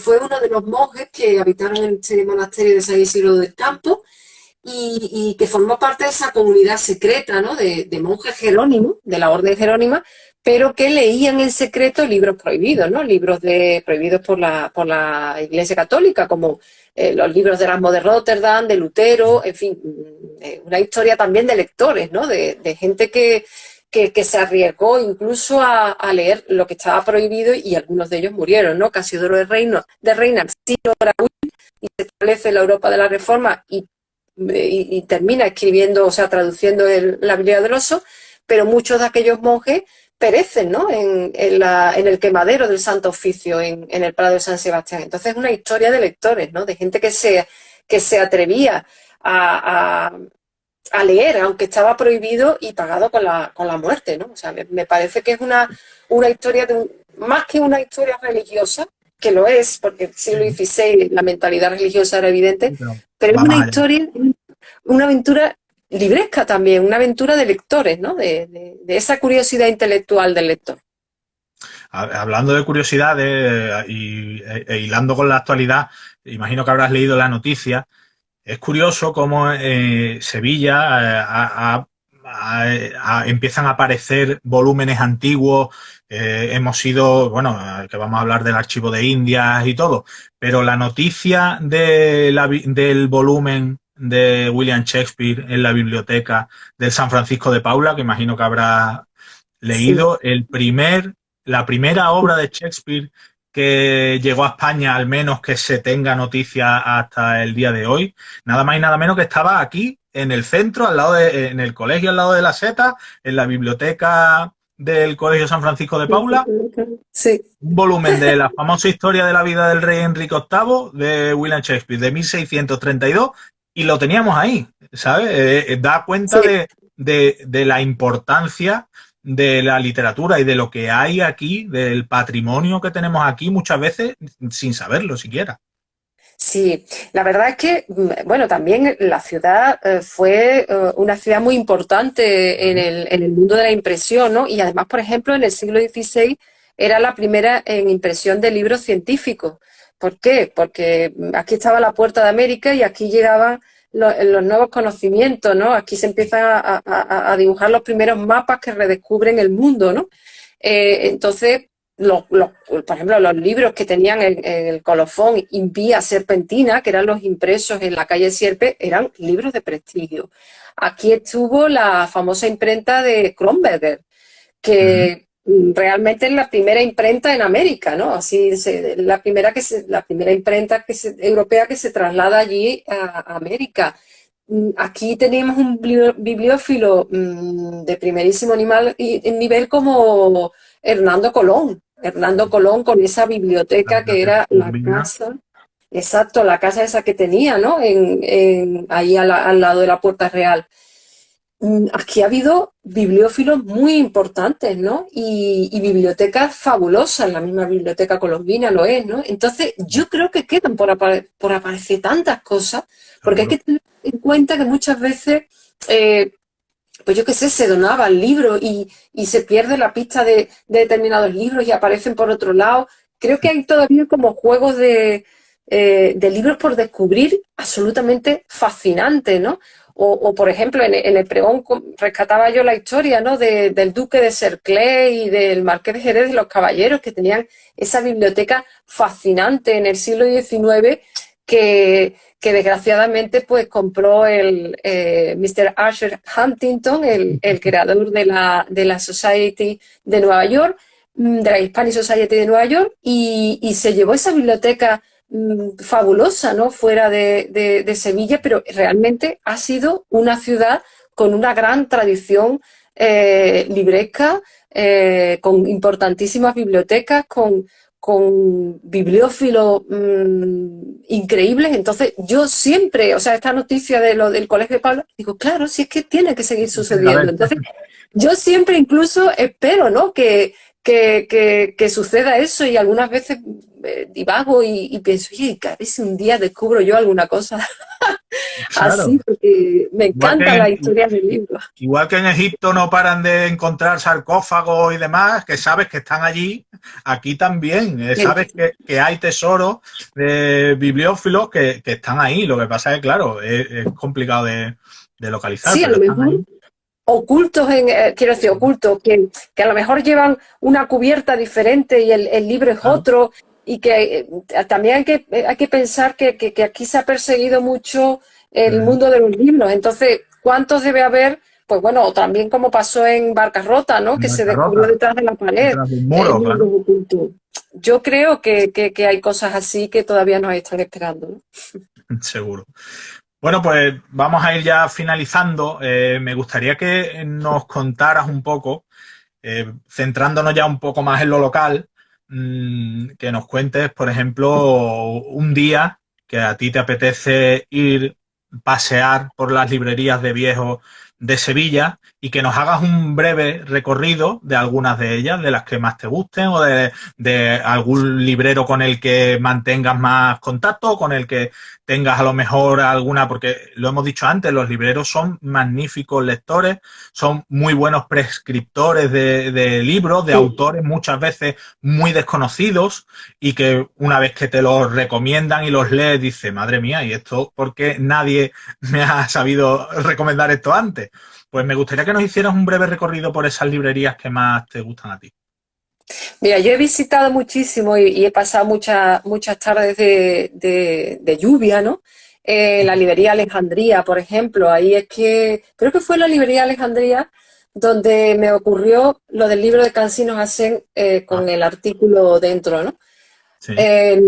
fue uno de los monjes que habitaron en ese monasterio de San Isidro del Campo y que formó parte de esa comunidad secreta, ¿no? De monjes jerónimos, de la orden jerónima, pero que leían en secreto libros prohibidos, ¿no? Libros prohibidos por la Iglesia Católica, como los libros de Erasmo de Rotterdam, de Lutero, en fin, una historia también de lectores, ¿no? De gente que se arriesgó incluso a leer lo que estaba prohibido y algunos de ellos murieron, ¿no? Casiodoro de Reina sí logra huir y se establece en la Europa de la Reforma y termina escribiendo, o sea, traduciendo la Biblia del Oso, pero muchos de aquellos monjes perecen, ¿no? En el quemadero del Santo Oficio, en el Prado de San Sebastián. Entonces es una historia de lectores, ¿no? De gente que se atrevía a leer, aunque estaba prohibido y pagado con la muerte, ¿no? O sea, me parece que es una historia más que una historia religiosa, que lo es, porque en el siglo Ujú. XVI la mentalidad religiosa era evidente, Sí, pero pero es va una más allá. historia, una aventura libresca también, una aventura de lectores, ¿no? De esa curiosidad intelectual del lector. Hablando de curiosidades hilando con la actualidad, imagino que habrás leído la noticia. Es curioso cómo Sevilla empiezan a aparecer volúmenes antiguos. Hemos ido, bueno, que vamos a hablar del archivo de Indias y todo, pero la noticia del volumen de William Shakespeare en la biblioteca del San Francisco de Paula, que imagino que habrá Sí. leído, la primera obra de Shakespeare que llegó a España, al menos que se tenga noticia hasta el día de hoy, nada más y nada menos que estaba aquí, en el centro, en el colegio al lado de la Seta, en la biblioteca del Colegio San Francisco de Paula, Sí, un volumen de la famosa historia de la vida del rey Enrique VIII de William Shakespeare de 1632 y lo teníamos ahí, ¿sabes? Da cuenta sí. de la importancia de la literatura y de lo que hay aquí, del patrimonio que tenemos aquí muchas veces sin saberlo siquiera. Sí, la verdad es que, bueno, también la ciudad fue una ciudad muy importante en el mundo de la impresión, ¿no? Y además, por ejemplo, en el siglo XVI era la primera en impresión de libros científicos. ¿Por qué? Porque aquí estaba la puerta de América y aquí llegaban los nuevos conocimientos, ¿no? Aquí se empiezan a dibujar los primeros mapas que redescubren el mundo, ¿no? Entonces, por ejemplo, los libros que tenían en el colofón Impía Serpentina, que eran los impresos en la calle Sierpe, eran libros de prestigio. Aquí estuvo la famosa imprenta de Kronberger, Ujú. que realmente es la primera imprenta en América, ¿no? La primera imprenta europea que se traslada allí a América. Aquí teníamos un bibliófilo de primerísimo nivel como Hernando Colón. Hernando Colón con esa La biblioteca que biblioteca era la colombina. casa. exacto, la casa esa que tenía, ¿no? Ahí al lado de la Puerta Real. Aquí ha habido bibliófilos muy importantes, ¿no? Y bibliotecas fabulosas, la misma biblioteca colombina lo es, ¿no? Entonces, yo creo que quedan por aparecer tantas cosas, porque hay que Seguro. tener en cuenta que muchas veces, eh, pues yo qué sé, se donaban libros y se pierde la pista de determinados libros y aparecen por otro lado. Creo que hay todavía como juegos de libros por descubrir absolutamente fascinantes, ¿no? Por ejemplo, en el pregón rescataba yo la historia, ¿no? Del duque de Cerclé y del marqués de Jerez de los Caballeros, que tenían esa biblioteca fascinante en el siglo XIX que desgraciadamente pues compró el Mr. Arthur Huntington, el creador de la Society de Nueva York, de la Hispanic Society de Nueva York, y se llevó esa biblioteca fabulosa, ¿no? Fuera de Sevilla, pero realmente ha sido una ciudad con una gran tradición libresca, con importantísimas bibliotecas, con bibliófilos increíbles. Entonces, yo siempre, o sea, esta noticia de lo del Colegio de Pablo, digo, claro, si es que tiene que seguir A sucediendo. ver, Entonces, yo siempre incluso espero, ¿no? Que suceda eso y algunas veces divago y pienso, oye, a ver si un día descubro yo alguna cosa así, claro. porque me Igual que encantan las en, historias del libro. igual que en Egipto no paran de encontrar sarcófagos y demás, que sabes que están allí, aquí también. Sabes que hay tesoros de bibliófilos que están ahí. Lo que pasa es que, claro, es complicado de localizar, Sí, a pero lo están mejor ahí. ocultos, quiero decir, ocultos, que a lo mejor llevan una cubierta diferente y el libro es Claro. otro, y que también hay que pensar que aquí se ha perseguido mucho el Ujú. mundo de los libros. Entonces, ¿cuántos debe haber? Pues bueno, o también como pasó en Barcarrota, ¿no? Que se descubrió Bancarrota, detrás de la pared detrás de un muro, libros claro. ocultos. Yo creo que hay cosas así que todavía nos están esperando, ¿no? Seguro. Bueno, pues vamos a ir ya finalizando. Me gustaría que nos contaras un poco, centrándonos ya un poco más en lo local, que nos cuentes, por ejemplo, un día que a ti te apetece ir pasear por las librerías de viejos de Sevilla y que nos hagas un breve recorrido de algunas de ellas, de las que más te gusten o de algún librero con el que mantengas más contacto, con el que tengas a lo mejor alguna, porque lo hemos dicho antes, los libreros son magníficos lectores, son muy buenos prescriptores de libros, de Sí. autores muchas veces muy desconocidos y que una vez que te los recomiendan y los lees, dices, madre mía, ¿y esto por qué nadie me ha sabido recomendar esto antes? Pues me gustaría que nos hicieras un breve recorrido por esas librerías que más te gustan a ti. Mira, yo he visitado muchísimo y he pasado muchas tardes de lluvia, ¿no? La librería Alejandría, por ejemplo, ahí es que, creo que fue la librería Alejandría donde me ocurrió lo del libro de Cansinos Hacen Ah, con el artículo dentro, ¿no? sí. Eh,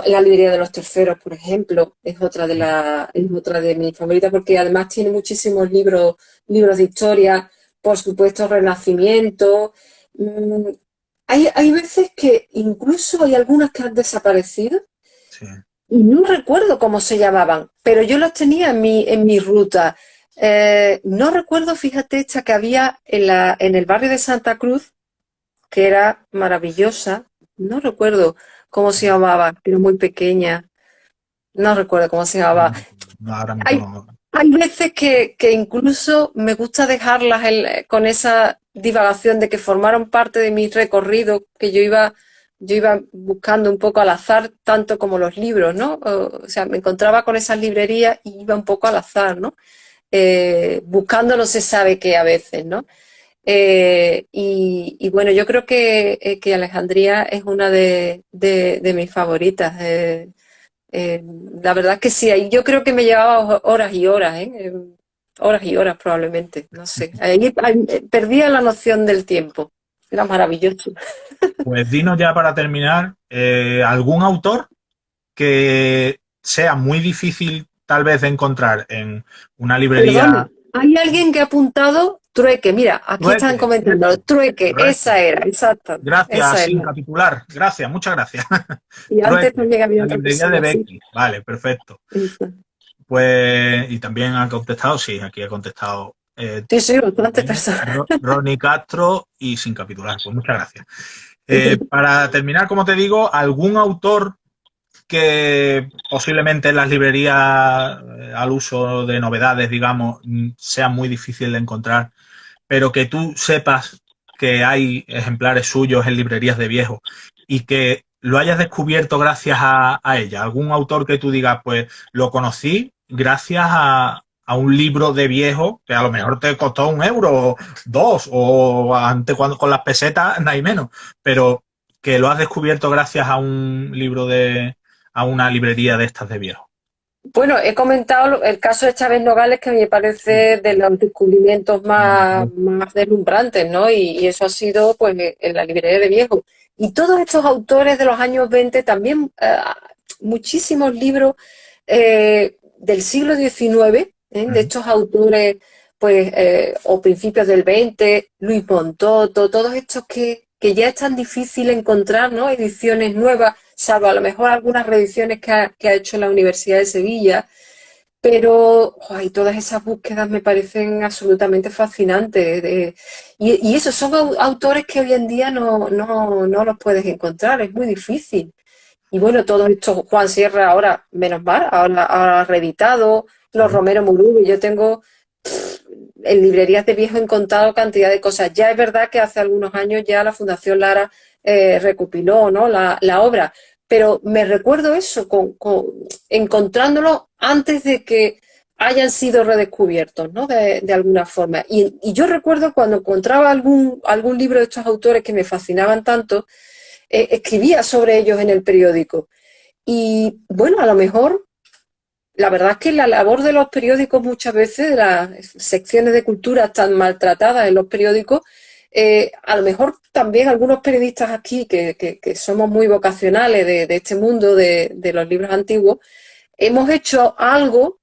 la librería de los terceros, por ejemplo, es otra de mis favoritas porque además tiene muchísimos libros de historia, por supuesto, Renacimiento. Mm, hay veces que incluso hay algunas que han desaparecido Sí. y no recuerdo cómo se llamaban, pero yo las tenía en mi ruta. No recuerdo, fíjate, esta que había en el barrio de Santa Cruz, que era maravillosa. No recuerdo cómo se llamaba, pero muy pequeña. No recuerdo cómo se llamaba. No, ahora mismo Hay, no. hay veces que incluso me gusta dejarlas con esa divagación de que formaron parte de mi recorrido, que yo iba buscando un poco al azar, tanto como los libros, ¿no? O sea, me encontraba con esas librerías y iba un poco al azar, ¿no? Buscando no se sabe qué a veces, ¿no? Y bueno, yo creo que Alejandría es una de mis favoritas. Eh, la verdad es que sí, ahí yo creo que me llevaba horas y horas, ¿eh? Horas y horas probablemente, no sé. Ahí perdía la noción del tiempo. Era maravilloso. Pues dinos ya para terminar, algún autor que sea muy difícil tal vez de encontrar en una Perdona, librería. hay alguien que ha apuntado Trueque, mira, aquí están Trueque, comentando, Trueque, correcto. esa era, exacto, Gracias, esa sin era. capitular. Gracias, muchas gracias. Y antes Trueque, también había la otra librería de persona, sí. Becky. Vale, perfecto. Esa. Pues, y también ha contestado, sí, aquí ha contestado Sí, sí, bastantes personas. Ronnie Castro y sin capitular. Pues muchas gracias. Para terminar, como te digo, algún autor que posiblemente en las librerías al uso de novedades, digamos, sea muy difícil de encontrar, pero que tú sepas que hay ejemplares suyos en librerías de viejos y que lo hayas descubierto gracias a ella. Algún autor que tú digas, pues lo conocí gracias a un libro de viejo que a lo mejor te costó 1 euro, o 2, o antes cuando con las pesetas no hay menos, pero que lo has descubierto gracias a un libro a una librería de estas de viejo. Bueno, he comentado el caso de Chávez Nogales, que me parece de los descubrimientos más deslumbrantes, ¿no? Y eso ha sido, pues, en la librería de viejos. Y todos estos autores de los años 20 también, muchísimos libros del siglo XIX, de estos autores, pues, o principios del 20, Luis Montoto, todos estos que ya es tan difícil encontrar, ¿no? Ediciones nuevas, salvo a lo mejor algunas reediciones que ha hecho la Universidad de Sevilla, pero ay, todas esas búsquedas me parecen absolutamente fascinantes. Y esos son autores que hoy en día no los puedes encontrar, es muy difícil. Y bueno, todo esto, Juan Sierra ahora, menos mal, ahora ha reeditado, los Claro. Romero Murubi, yo tengo en librerías de viejo he encontrado cantidad de cosas. Ya es verdad que hace algunos años ya la Fundación Lara recopiló, ¿no? la obra, pero me recuerdo eso, encontrándolo antes de que hayan sido redescubiertos, ¿no? De alguna forma. Y yo recuerdo cuando encontraba algún libro de estos autores que me fascinaban tanto, escribía sobre ellos en el periódico. Y bueno, a lo mejor la verdad es que la labor de los periódicos muchas veces, de las secciones de cultura tan maltratadas en los periódicos, a lo mejor también algunos periodistas aquí que somos muy vocacionales de este mundo de los libros antiguos, hemos hecho algo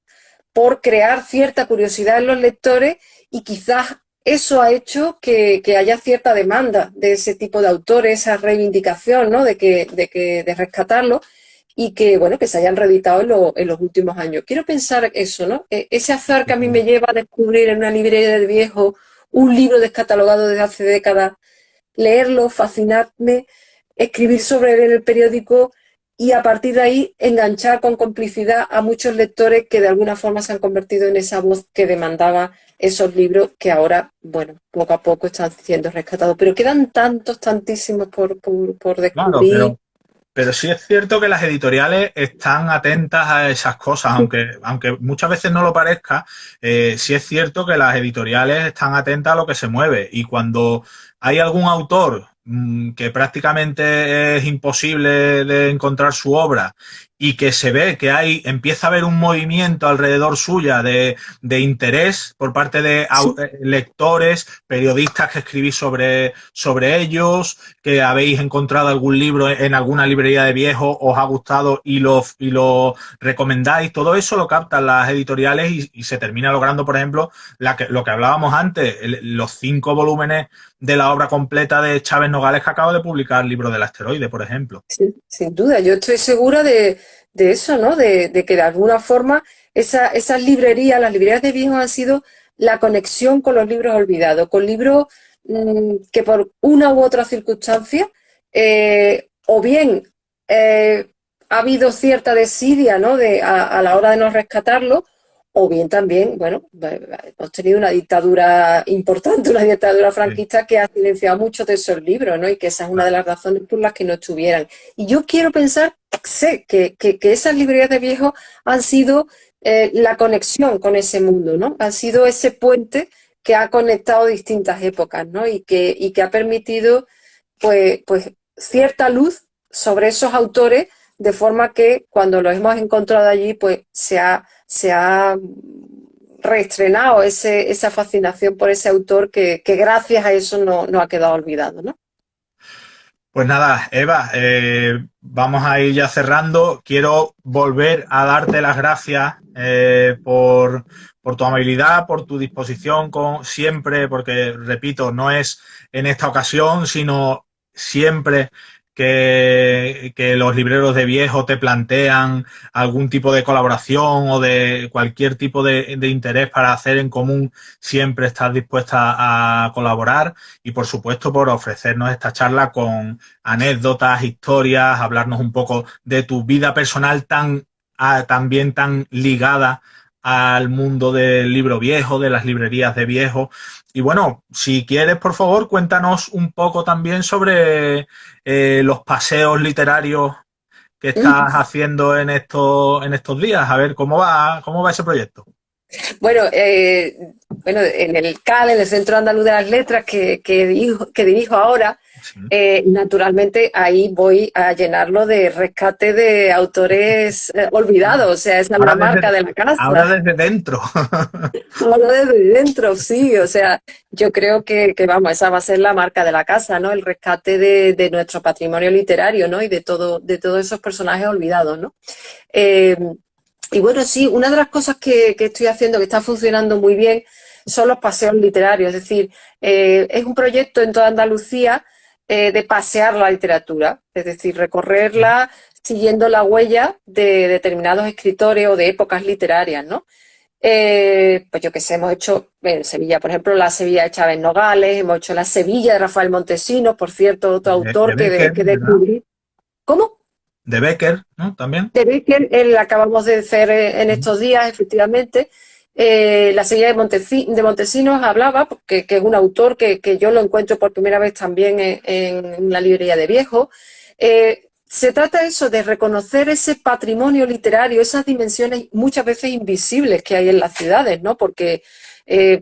por crear cierta curiosidad en los lectores y quizás eso ha hecho que haya cierta demanda de ese tipo de autores, esa reivindicación, ¿no? De rescatarlo y que, bueno, que se hayan reeditado en los últimos años. Quiero pensar eso, ¿no? Ese azar que a mí me lleva a descubrir en una librería de viejo un libro descatalogado desde hace décadas, leerlo, fascinarme, escribir sobre él en el periódico y a partir de ahí enganchar con complicidad a muchos lectores que de alguna forma se han convertido en esa voz que demandaba esos libros que ahora, bueno, poco a poco están siendo rescatados. Pero quedan tantos, tantísimos por Claro, descubrir. pero sí es cierto que las editoriales están atentas a esas cosas, aunque muchas veces no lo parezca, sí es cierto que las editoriales están atentas a lo que se mueve. Y cuando hay algún autor que prácticamente es imposible de encontrar su obra y que se ve que empieza a haber un movimiento alrededor suya de interés por parte de Sí, lectores, periodistas que escribís sobre ellos, que habéis encontrado algún libro en alguna librería de viejos, os ha gustado y lo recomendáis, todo eso lo captan las editoriales y se termina logrando, por ejemplo, lo que hablábamos antes, los 5 volúmenes de la obra completa de Chávez Nogales que acaba de publicar el libro del asteroide, por ejemplo. sí, sin duda. Yo estoy segura de eso, ¿no? De que de alguna forma esas librerías, las librerías de viejos han sido la conexión con los libros olvidados, con libros que por una u otra circunstancia, o bien ha habido cierta desidia, ¿no? A la hora de no rescatarlo, o bien también, bueno, hemos tenido una dictadura importante, una dictadura Sí, franquista que ha silenciado muchos de esos libros, ¿no? Y que esa es una de claro. las razones por las que no estuvieran. Y yo quiero pensar, sé que esas librerías de viejos han sido la conexión con ese mundo, ¿no? Han sido ese puente que ha conectado distintas épocas, ¿no? Y que ha permitido, pues, cierta luz sobre esos autores, de forma que cuando los hemos encontrado allí, pues se ha reestrenado esa fascinación por ese autor que gracias a eso no ha quedado olvidado, ¿no? Pues nada, Eva, vamos a ir ya cerrando. Quiero volver a darte las gracias por tu amabilidad, por tu disposición con siempre, porque repito, no es en esta ocasión, sino siempre que los libreros de viejo te plantean algún tipo de colaboración o de cualquier tipo de interés para hacer en común, siempre estás dispuesta a colaborar y por supuesto por ofrecernos esta charla con anécdotas, historias, hablarnos un poco de tu vida personal también tan ligada al mundo del libro viejo, de las librerías de viejo. Y bueno, si quieres, por favor, cuéntanos un poco también sobre los paseos literarios que estás haciendo en estos días. A ver, cómo va ese proyecto? Bueno, en el CAL, en el Centro Andaluz de las Letras, que dirijo ahora, Sí. naturalmente ahí voy a llenarlo de rescate de autores olvidados, o sea, esa es Ahora la marca de la ahora casa. desde dentro. Ahora desde dentro, sí, o sea, yo creo vamos, esa va a ser la marca de la casa, ¿no? El rescate de nuestro patrimonio literario, ¿no? Y de todos esos personajes olvidados, ¿no? Eh, y bueno, sí, una de las cosas que estoy haciendo que está funcionando muy bien son los paseos literarios. Es decir, es un proyecto en toda Andalucía de pasear la literatura, es decir, recorrerla siguiendo la huella de determinados escritores o de épocas literarias, ¿no? Pues yo qué sé, hemos hecho en Sevilla, por ejemplo, la Sevilla de Chávez Nogales, hemos hecho la Sevilla de Rafael Montesinos, por cierto, otro De autor Becker, que ¿verdad? descubrí. ¿Cómo? De Becker, ¿no? También. De Becker, el acabamos de hacer en estos días, efectivamente. La Sevilla de Montesinos hablaba, que es un autor que yo lo encuentro por primera vez también en una librería de viejos. Se trata eso de reconocer ese patrimonio literario, esas dimensiones muchas veces invisibles que hay en las ciudades, ¿no? Porque,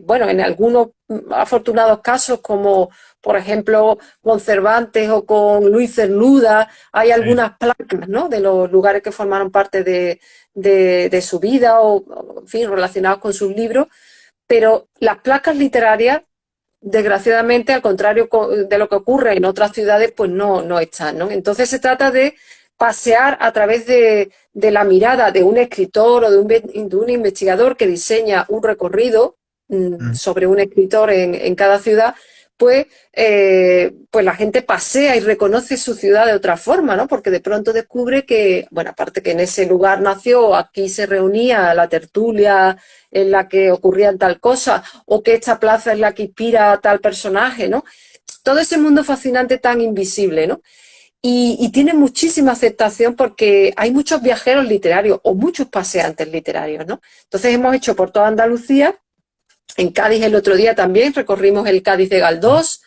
bueno, en algunos afortunados casos, como por ejemplo con Cervantes o con Luis Cernuda, hay Sí. algunas placas, ¿no? De los lugares que formaron parte de su vida o, en fin, relacionados con sus libros, pero las placas literarias, desgraciadamente, al contrario de lo que ocurre en otras ciudades, pues no están, ¿no? Entonces se trata de pasear a través de la mirada de un escritor o de un investigador que diseña un recorrido Mm. sobre un escritor en cada ciudad, pues la gente pasea y reconoce su ciudad de otra forma, ¿no? Porque de pronto descubre que, bueno, aparte que en ese lugar nació, aquí se reunía la tertulia en la que ocurrían tal cosa, o que esta plaza es la que inspira a tal personaje, ¿no? Todo ese mundo fascinante tan invisible, ¿no? Y tiene muchísima aceptación porque hay muchos viajeros literarios o muchos paseantes literarios, ¿no? Entonces hemos hecho por toda Andalucía. En Cádiz el otro día también recorrimos el Cádiz de Galdós.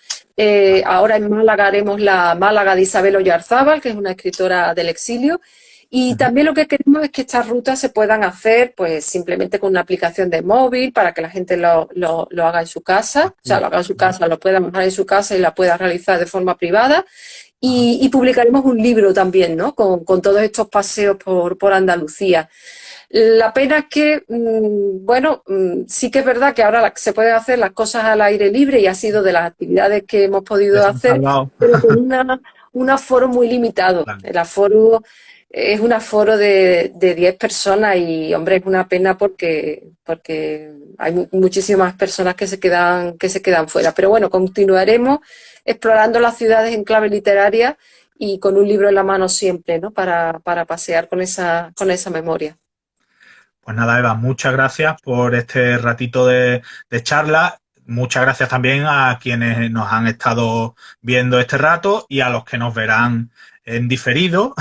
Ahora en Málaga haremos la Málaga de Isabel Oyarzábal, que es una escritora del exilio. Y también lo que queremos es que estas rutas se puedan hacer pues simplemente con una aplicación de móvil para que la gente lo haga en su casa, o sea, lo haga en su casa, lo pueda bajar en su casa y la pueda realizar de forma privada. Y publicaremos un libro también, ¿no? Con todos estos paseos por Andalucía. La pena es que, bueno, sí que es verdad que ahora se pueden hacer las cosas al aire libre y ha sido de las actividades que hemos podido Eso han hacer, salvado. pero con un aforo muy limitado. Claro. El aforo es un aforo de 10 personas y, hombre, es una pena porque hay muchísimas personas que se quedan fuera. Pero bueno, continuaremos explorando las ciudades en clave literaria y con un libro en la mano siempre, ¿no? Para pasear con esa memoria. Pues nada, Eva, muchas gracias por este ratito de charla. Muchas gracias también a quienes nos han estado viendo este rato y a los que nos verán en diferido.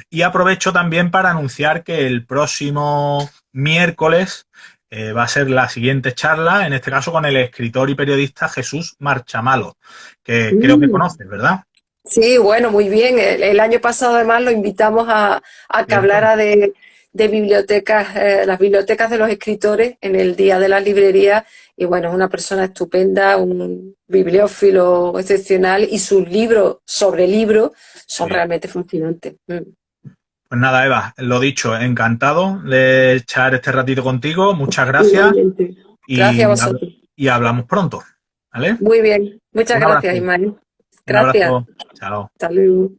Y aprovecho también para anunciar que el próximo miércoles va a ser la siguiente charla, en este caso con el escritor y periodista Jesús Marchamalo, que creo que Mm. conoces, ¿verdad? Sí, bueno, muy bien. El año pasado además lo invitamos a que ¿Cierto? hablara de bibliotecas, las bibliotecas de los escritores en el Día de las Librerías. Y bueno, es una persona estupenda, un bibliófilo excepcional y sus libros sobre libros son Sí. realmente fascinantes. Pues nada, Eva, lo dicho, encantado de echar este ratito contigo. Muchas gracias Igualmente. Gracias a y, vosotros. y hablamos pronto. ¿Vale? Muy bien. Muchas Un gracias, abrazo. Ismael. Un Gracias. abrazo. Chao. Hasta luego.